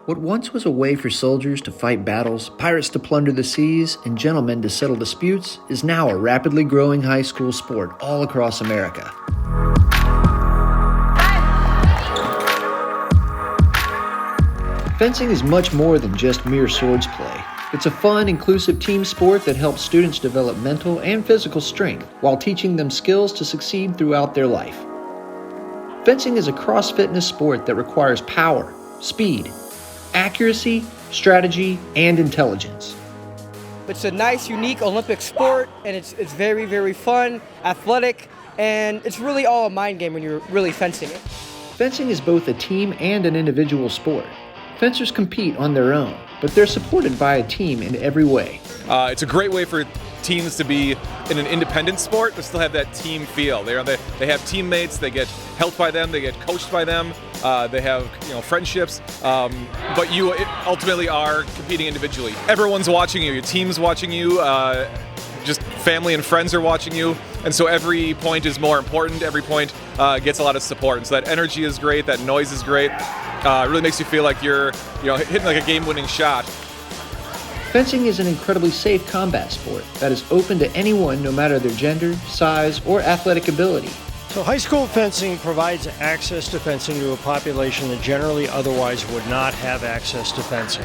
What once was a way for soldiers to fight battles, pirates to plunder the seas, and gentlemen to settle disputes is now a rapidly growing high school sport all across America. Fencing is much more than just mere swords play. It's a fun, inclusive team sport that helps students develop mental and physical strength while teaching them skills to succeed throughout their life. Fencing is a cross-fitness sport that requires power, speed, accuracy, strategy, and intelligence. It's a nice, unique Olympic sport, and it's very, very fun, athletic, and it's really all a mind game when you're really fencing it. Fencing is both a team and an individual sport. Fencers compete on their own, but they're supported by a team in every way. It's a great way for teens to be in an independent sport but still have that team feel. They have teammates, they get helped by them, they get coached by them, they have friendships, but you ultimately are competing individually. Everyone's watching you, your team's watching you, just family and friends are watching you, and so every point is more important, every point gets a lot of support, and so that energy is great, that noise is great. It really makes you feel like you're hitting like a game-winning shot. Fencing is an incredibly safe combat sport that is open to anyone no matter their gender, size, or athletic ability. So high school fencing provides access to fencing to a population that generally otherwise would not have access to fencing.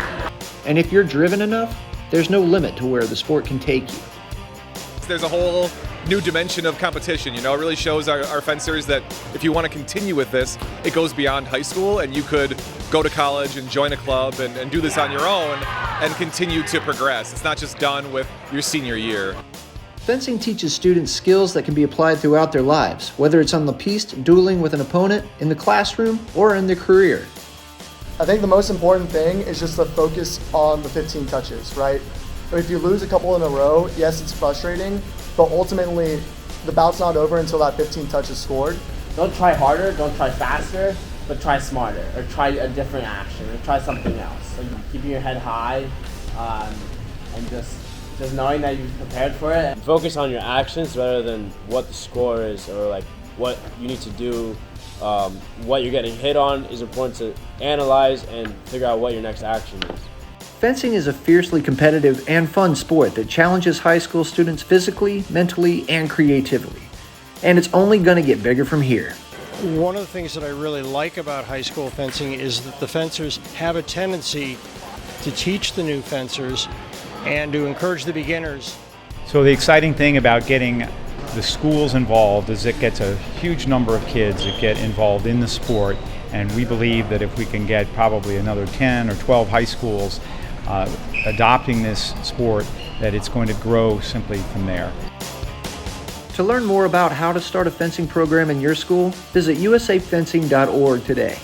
And if you're driven enough, there's no limit to where the sport can take you. There's a whole new dimension of competition. It really shows our fencers that if you want to continue with this, it goes beyond high school, and you could go to college and join a club and do this on your own and continue to progress. It's not just done with your senior year. Fencing teaches students skills that can be applied throughout their lives, whether it's on the piste, dueling with an opponent, in the classroom, or in their career. I think the most important thing is just the focus on the 15 touches, right? If you lose a couple in a row, yes, it's frustrating, but ultimately the bout's not over until that 15 touch is scored. Don't try harder, don't try faster, but try smarter, or try a different action, or try something else. So keeping your head high, and just knowing that you've prepared for it. Focus on your actions rather than what the score is, or like what you need to do. What you're getting hit on is important to analyze and figure out what your next action is. Fencing is a fiercely competitive and fun sport that challenges high school students physically, mentally, and creatively. And it's only going to get bigger from here. One of the things that I really like about high school fencing is that the fencers have a tendency to teach the new fencers and to encourage the beginners. So the exciting thing about getting the schools involved is it gets a huge number of kids that get involved in the sport, and we believe that if we can get probably another 10 or 12 high schools adopting this sport, that it's going to grow simply from there. To learn more about how to start a fencing program in your school, visit usafencing.org today.